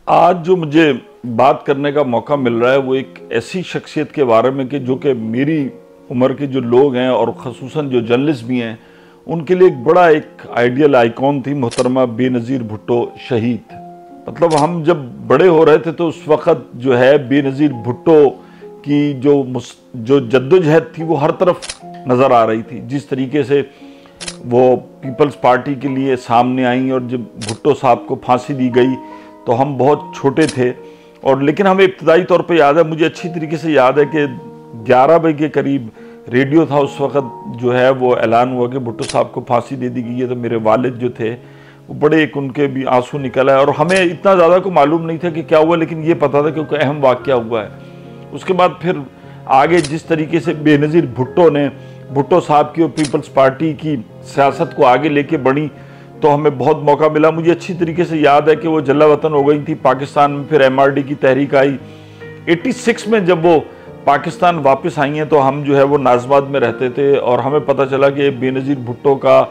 आज जो मुझे बात करने का मौका मिल रहा है वो एक ऐसी शख्सियत के बारे में कि जो कि मेरी उम्र के जो लोग हैं और ख़ुसूसन जो जर्नलिस्ट भी हैं उनके लिए एक बड़ा एक आइडियल आइकॉन थी मोहतरमा बेनज़ीर भुट्टो शहीद। मतलब हम जब बड़े हो रहे थे तो उस वक़्त जो है बेनज़ीर भुट्टो की जो जद्दोजहद थी वो हर तरफ नज़र आ रही थी। जिस तरीके से वो पीपल्स पार्टी के लिए सामने आई और जब भुट्टो साहब को फांसी दी गई तो हम बहुत छोटे थे और लेकिन हमें इब्तदाई तौर पे याद है, मुझे अच्छी तरीके से याद है कि 11 बजे के करीब रेडियो था उस वक़्त जो है वो ऐलान हुआ कि भुट्टो साहब को फांसी दे दी गई है। तो मेरे वालिद जो थे वो बड़े एक उनके भी आंसू निकल आए और हमें इतना ज़्यादा को मालूम नहीं था कि क्या हुआ, लेकिन ये पता था कि कोई अहम वाक़या हुआ है। उसके बाद फिर आगे जिस तरीके से बेनज़ीर भुट्टो ने भुट्टो साहब की और पीपल्स पार्टी की सियासत को आगे लेके बढ़ी तो हमें बहुत मौका मिला। मुझे अच्छी तरीके से याद है कि वो जला वतन हो गई थी पाकिस्तान में, फिर MRD की तहरीक आई। 86 में जब वो पाकिस्तान वापस आई हैं तो हम जो है वो नाजमाबाद में रहते थे और हमें पता चला कि बेनज़ीर भुट्टो का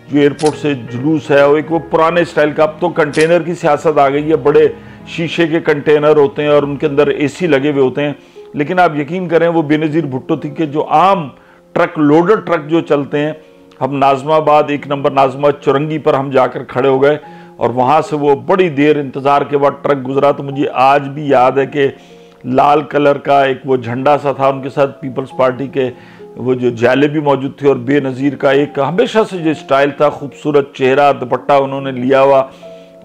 जो एयरपोर्ट से जुलूस है वो एक वो पुराने स्टाइल का, अब तो कंटेनर की सियासत आ गई है, बड़े शीशे के कंटेनर होते हैं और उनके अंदर AC लगे हुए होते हैं। लेकिन आप यकीन करें वो बेनज़ीर भुट्टो थी कि जो आम ट्रक, लोडर ट्रक जो चलते हैं, हम नाजमाबाद 1 नंबर नाजमाबाद चुरंगी पर हम जाकर खड़े हो गए और वहाँ से वो बड़ी देर इंतज़ार के बाद ट्रक गुजरा। तो मुझे आज भी याद है कि लाल कलर का एक वो झंडा सा था, उनके साथ पीपल्स पार्टी के वो जो जाले भी मौजूद थे और बेनज़ीर का एक हमेशा से जो स्टाइल था, खूबसूरत चेहरा, दुपट्टा उन्होंने लिया हुआ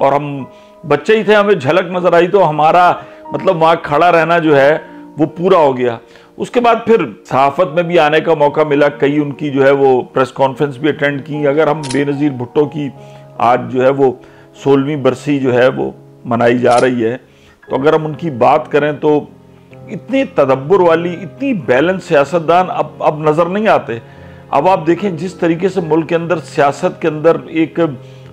और हम बच्चे ही थे, हमें झलक नज़र आई तो हमारा मतलब वहाँ खड़ा रहना जो है वो पूरा हो गया। उसके बाद फिर सहाफ़त में भी आने का मौका मिला, कई उनकी जो है वो प्रेस कॉन्फ्रेंस भी अटेंड की। अगर हम बेनज़ीर भुट्टो की आज जो है वो 16वीं बरसी जो है वो मनाई जा रही है तो अगर हम उनकी बात करें तो इतनी तदब्बुर वाली, इतनी बैलेंस सियासतदान अब नज़र नहीं आते। अब आप देखें जिस तरीके से मुल्क के अंदर सियासत के अंदर एक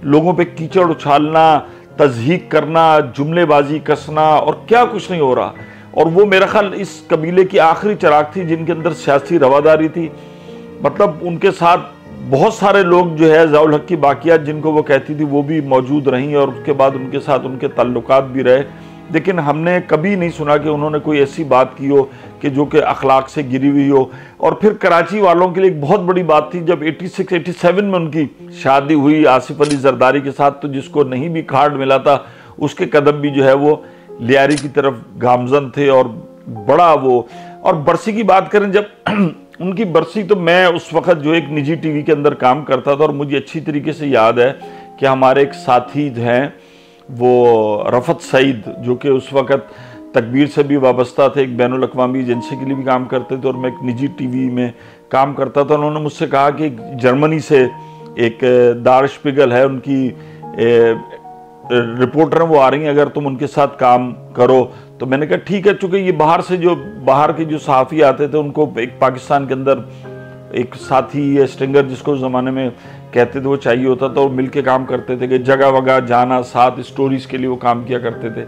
लोगों पे कीचड़ उछालना, तज़हीक करना, जुमलेबाजी कसना और क्या कुछ नहीं हो रहा। और वो मेरा ख्याल इस कबीले की आखिरी चिराग थी जिनके अंदर सियासी रवादारी थी। मतलब उनके साथ बहुत सारे लोग जो है ज़ाउल हक की बाकियात जिनको वो कहती थी वो भी मौजूद रहीं और उसके बाद उनके साथ उनके ताल्लुकात भी रहे, लेकिन हमने कभी नहीं सुना कि उन्होंने कोई ऐसी बात की हो कि जो कि अखलाक से गिरी हुई हो। और फिर कराची वालों के लिए एक बहुत बड़ी बात थी जब 86-87 में उनकी शादी हुई आसिफ अली जरदारी के साथ, तो जिसको नहीं भी कार्ड मिला था उसके कदम भी जो है वो लियारी की तरफ गामजन थे और बड़ा वो। और बरसी की बात करें जब उनकी बरसी, तो मैं उस वक़्त जो एक निजी TV के अंदर काम करता था और मुझे अच्छी तरीके से याद है कि हमारे एक साथी हैं वो रफ़त सईद जो कि उस वक़्त तकबीर से भी वाबस्ता थे, एक बैनुल अक़वामी एजेंसी के लिए भी काम करते थे और मैं एक निजी TV में काम करता था। उन्होंने मुझसे कहा कि जर्मनी से एक दार स्पिगल है, उनकी रिपोर्टर हैं, वो आ रही हैं, अगर तुम उनके साथ काम करो। तो मैंने कहा ठीक है, चूँकि ये बाहर के जो सहाफ़ी आते थे उनको एक पाकिस्तान के अंदर एक साथी या स्ट्रिंगर जिसको उस ज़माने में कहते थे वो चाहिए होता था और मिल के काम करते थे कि जगह वगह जाना, साथ स्टोरीज़ के लिए वो काम किया करते थे।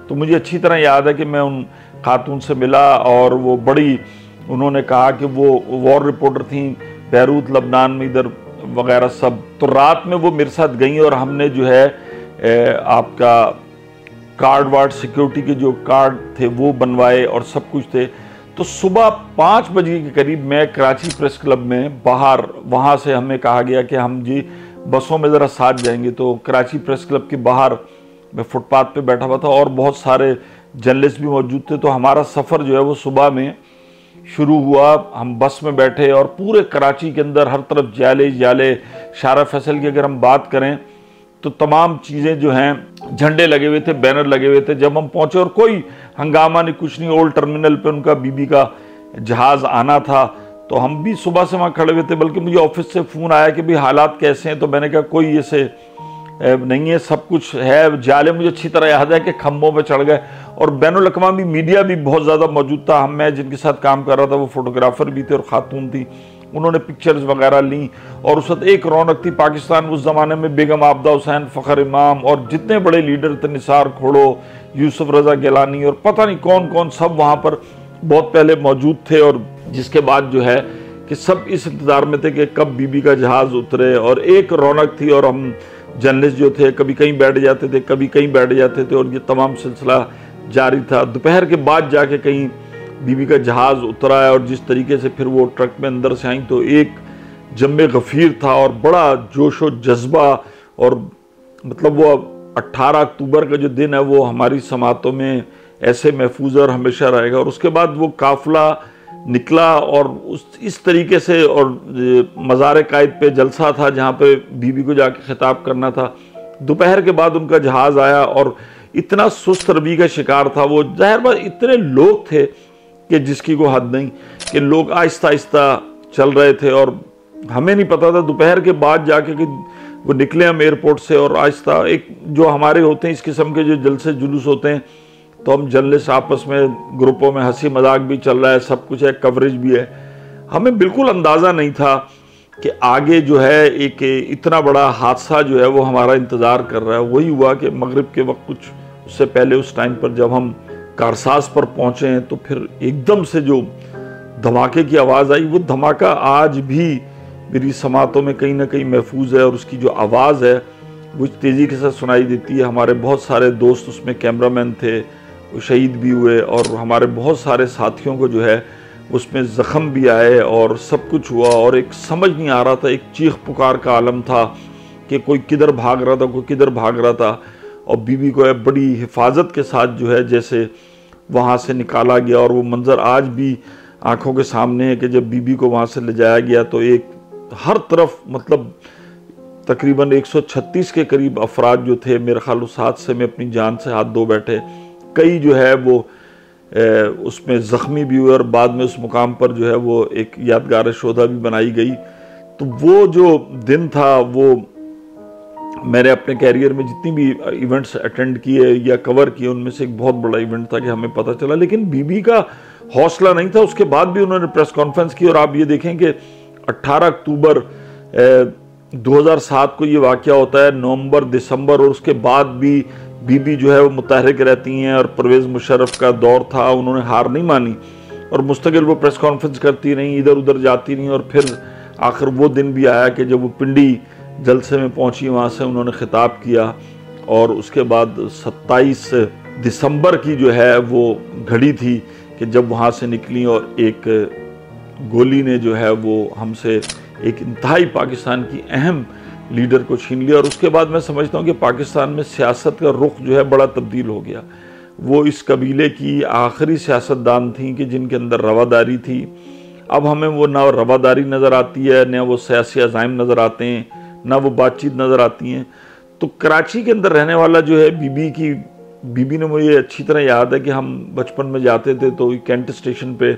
तो मुझे अच्छी तरह याद है कि मैं उन खातून से मिला और वो बड़ी, उन्होंने कहा कि वो वॉर रिपोर्टर थी बैरूत लबनान में इधर वगैरह सब। तो रात में वो मेरे साथ गई और हमने जो है आपका कार्ड वार्ड सिक्योरिटी के जो कार्ड थे वो बनवाए और सब कुछ थे। तो सुबह 5 बजे के करीब मैं कराची प्रेस क्लब में बाहर, वहाँ से हमें कहा गया कि हम जी बसों में ज़रा साथ जाएंगे। तो कराची प्रेस क्लब के बाहर मैं फुटपाथ पे बैठा हुआ था और बहुत सारे जर्नलिस्ट भी मौजूद थे। तो हमारा सफ़र जो है वो सुबह में शुरू हुआ, हम बस में बैठे और पूरे कराची के अंदर हर तरफ जाले। शारा फैसल की अगर हम बात करें तो तमाम चीज़ें जो हैं, झंडे लगे हुए थे, बैनर लगे हुए थे। जब हम पहुंचे और कोई हंगामा नहीं, कुछ नहीं, ओल्ड टर्मिनल पे उनका बीबी का जहाज़ आना था तो हम भी सुबह से वहाँ खड़े हुए थे। बल्कि मुझे ऑफिस से फ़ोन आया कि भाई हालात कैसे हैं, तो मैंने कहा कोई ऐसे नहीं है, सब कुछ है। जाले मुझे अच्छी तरह याद है कि खम्भों पे चढ़ गए और बैनुल अक़वामी मीडिया भी बहुत ज़्यादा मौजूद था। मैं जिनके साथ काम कर रहा था वो फोटोग्राफर भी थे और ख़ातून थी, उन्होंने पिक्चर्स वगैरह ली और उस वक्त एक रौनक थी पाकिस्तान उस ज़माने में। बेगम आबदा हुसैन, फ़खर इमाम और जितने बड़े लीडर थे, निसार खोड़ो, यूसुफ रज़ा गिलानी और पता नहीं कौन कौन, सब वहाँ पर बहुत पहले मौजूद थे। और जिसके बाद जो है कि सब इस इंतज़ार में थे कि कब बीबी का जहाज़ उतरे और एक रौनक थी। और हम जर्नलिस्ट जो थे कभी कहीं बैठ जाते थे, कभी कहीं बैठ जाते थे, और ये तमाम सिलसिला जारी था। दोपहर के बाद जाके कहीं बीबी का जहाज़ उतरा है, और जिस तरीके से फिर वो ट्रक में अंदर से आई तो एक जम्मे गफ़ीर था और बड़ा जोश व जज्बा। और मतलब वो 18 अक्टूबर का जो दिन है वो हमारी समातों में ऐसे महफूज और हमेशा रहेगा। और उसके बाद वो काफ़िला निकला और इस तरीके से, और मज़ार कायद पे जलसा था जहाँ पे बीबी को जाके खिताब करना था। दोपहर के बाद उनका जहाज़ आया और इतना सुस्त रवि का शिकार था वो। ज़ाहिर बात इतने लोग थे कि जिसकी को हद नहीं, कि लोग आहिस्ता आहिस्ता चल रहे थे और हमें नहीं पता था दोपहर के बाद जाके कि वो निकले हम एयरपोर्ट से। और आहिस्ता एक जो हमारे होते हैं इस किस्म के जो जलसे जुलूस होते हैं, तो हम जर्नलिस्ट आपस में ग्रुपों में हंसी मजाक भी चल रहा है, सब कुछ है, कवरेज भी है। हमें बिल्कुल अंदाज़ा नहीं था कि आगे जो है एक इतना बड़ा हादसा जो है वो हमारा इंतज़ार कर रहा है। वही हुआ कि मगरिब के वक्त, कुछ उससे पहले उस टाइम पर जब हम कारसाज पर पहुँचे हैं, तो फिर एकदम से जो धमाके की आवाज़ आई, वो धमाका आज भी मेरी समातों में कहीं ना कहीं महफूज है। और उसकी जो आवाज़ है वो तेज़ी के साथ सुनाई देती है। हमारे बहुत सारे दोस्त उसमें कैमरामैन थे, वो शहीद भी हुए, और हमारे बहुत सारे साथियों को जो है उसमें ज़ख़म भी आए, और सब कुछ हुआ। और एक समझ नहीं आ रहा था, एक चीख पुकार का आलम था कि कोई किधर भाग रहा था, कोई किधर भाग रहा था। और बीबी को बड़ी हिफाजत के साथ जो है जैसे वहाँ से निकाला गया। और वो मंज़र आज भी आँखों के सामने है कि जब बीबी को वहाँ से ले जाया गया तो एक हर तरफ मतलब तकरीबन 136 के करीब अफराद जो थे, मेरे ख्याल उस हादसे में अपनी जान से हाथ धो बैठे। कई जो है वो उसमें ज़ख्मी भी हुए, और बाद में उस मुकाम पर जो है वो एक यादगार शोधा भी बनाई गई। तो वो जो दिन था, वो मैंने अपने कैरियर में जितनी भी इवेंट्स अटेंड किए या कवर किए, उनमें से एक बहुत बड़ा इवेंट था कि हमें पता चला। लेकिन बीबी का हौसला नहीं था, उसके बाद भी उन्होंने प्रेस कॉन्फ्रेंस की। और आप ये देखें कि 18 अक्टूबर 2007 को ये वाक़या होता है, नवंबर दिसंबर, और उसके बाद भी बीबी जो है वो मुतहरिक रहती हैं। और परवेज़ मुशर्रफ का दौर था, उन्होंने हार नहीं मानी और मुस्तकिल वो प्रेस कॉन्फ्रेंस करती रहीं, इधर उधर जाती रहीं। और फिर आखिर वो दिन भी आया कि जब वो पिंडी जलसे में पहुंची, वहाँ से उन्होंने खिताब किया। और उसके बाद 27 दिसंबर की जो है वो घड़ी थी कि जब वहाँ से निकली, और एक गोली ने जो है वो हमसे एक इंतहाई पाकिस्तान की अहम लीडर को छीन लिया। और उसके बाद मैं समझता हूँ कि पाकिस्तान में सियासत का रुख जो है बड़ा तब्दील हो गया। वो इस कबीले की आखिरी सियासतदान थी कि जिनके अंदर रवादारी थी। अब हमें वो ना रवादारी नज़र आती है, ना वो सियासी अज़ाइम नज़र आते हैं, ना वो बातचीत नज़र आती हैं। तो कराची के अंदर रहने वाला जो है बीबी ने, मुझे अच्छी तरह याद है कि हम बचपन में जाते थे तो कैंट स्टेशन पे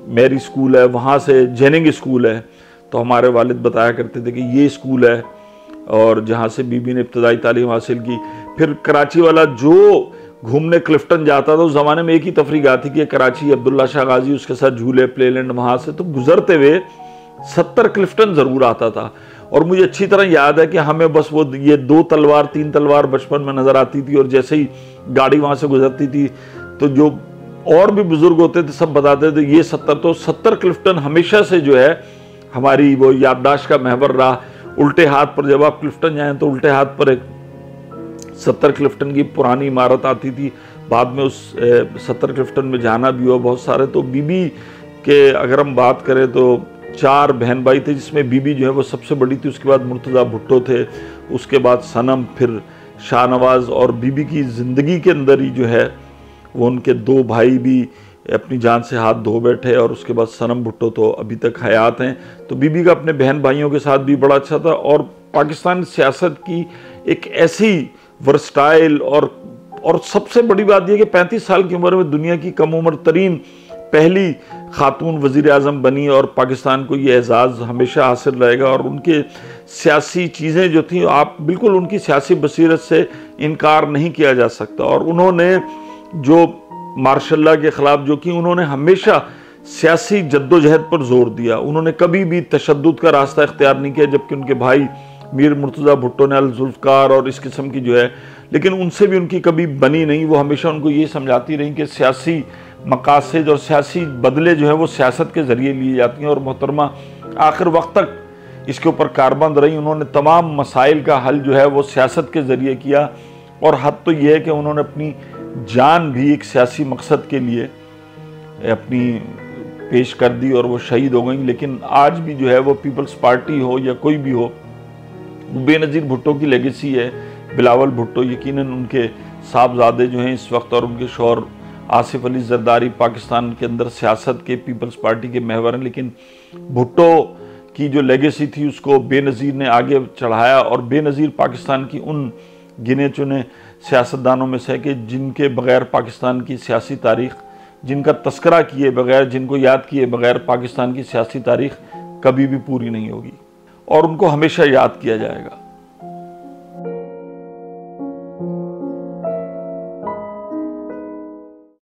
मेरी स्कूल है, वहाँ से जेनिंग स्कूल है, तो हमारे वालिद बताया करते थे कि ये स्कूल है और जहाँ से बीबी ने इब्तदाई तालीम हासिल की। फिर कराची वाला जो घूमने क्लिफ्टन जाता था, उस ज़माने में एक ही तफरीक आती कि कराची, अब्दुल्ला शाह गाजी, उसके साथ झूले, प्लेलैंड, वहाँ से तो गुजरते हुए 70 क्लिफ्टन ज़रूर आता था। और मुझे अच्छी तरह याद है कि हमें बस वो ये 2 तलवार 3 तलवार बचपन में नज़र आती थी, और जैसे ही गाड़ी वहाँ से गुजरती थी तो जो और भी बुजुर्ग होते थे सब बताते थे ये 70। तो 70 क्लिफ्टन हमेशा से जो है हमारी वो याददाश्त का महवर रहा। उल्टे हाथ पर जब आप क्लिफ्टन जाएं तो उल्टे हाथ पर एक 70 क्लिफ्टन की पुरानी इमारत आती थी। बाद में उस 70 क्लिफ्टन में जाना भी हुआ बहुत सारे। तो बीबी के अगर हम बात करें तो 4 बहन भाई थे, जिसमें बीबी जो है वो सबसे बड़ी थी। उसके बाद मुर्तज़ा भुट्टो थे, उसके बाद सनम, फिर शाहनवाज। और बीबी की ज़िंदगी के अंदर ही जो है वो उनके 2 भाई भी अपनी जान से हाथ धो बैठे, और उसके बाद सनम भुट्टो तो अभी तक हयात हैं। तो बीबी का अपने बहन भाइयों के साथ भी बड़ा अच्छा था। और पाकिस्तान सियासत की एक ऐसी वर्सटाइल और सबसे बड़ी बात यह कि 35 साल की उम्र में दुनिया की कम उम्र तरीन पहली खातून वज़ीर आज़म बनी, और पाकिस्तान को ये एजाज़ हमेशा हासिल रहेगा। और उनके सियासी चीज़ें जो थी, आप बिल्कुल उनकी सियासी बसीरत से इनकार नहीं किया जा सकता। और उन्होंने जो मार्शल के ख़िलाफ़ जो की, उन्होंने हमेशा सियासी जद्दोजहद पर जोर दिया। उन्होंने कभी भी तशद्दुद का रास्ता इख्तियार नहीं किया, जबकि उनके भाई मीर मुर्तज़ा भुट्टो ने अल-जुल्फ़कार और इस किस्म की जो है, लेकिन उनसे भी उनकी कभी बनी नहीं। वो हमेशा उनको ये समझाती रही कि सियासी मकासद और सियासी बदले जो है वो सियासत के ज़रिए लिए जाती हैं। और मोहतरमा आखिर वक्त तक इसके ऊपर कारबंद रही। उन्होंने तमाम मसाइल का हल जो है वो सियासत के ज़रिए किया, और हद तो ये है कि उन्होंने अपनी जान भी एक सियासी मकसद के लिए अपनी पेश कर दी और वो शहीद हो गई। लेकिन आज भी जो है वो पीपल्स पार्टी हो या कोई भी हो, बेनज़ीर भुट्टो की लेगेसी है। बिलावल भुट्टो यकीनन उनके साहबजादे जो हैं इस वक्त, और उनके शौहर आसिफ अली जरदारी पाकिस्तान के अंदर सियासत के पीपल्स पार्टी के महवर हैं। लेकिन भुट्टो की जो लेगेसी थी उसको बेनज़ीर ने आगे चढ़ाया, और बेनज़ीर पाकिस्तान की उन गिने चुने सियासतदानों में से है कि जिनके बग़ैर पाकिस्तान की सियासी तारीख़, जिनका तस्करा किए बग़ैर, जिनको याद किए बग़ैर पाकिस्तान की सियासी तारीख़ कभी भी पूरी नहीं होगी, और उनको हमेशा याद किया जाएगा।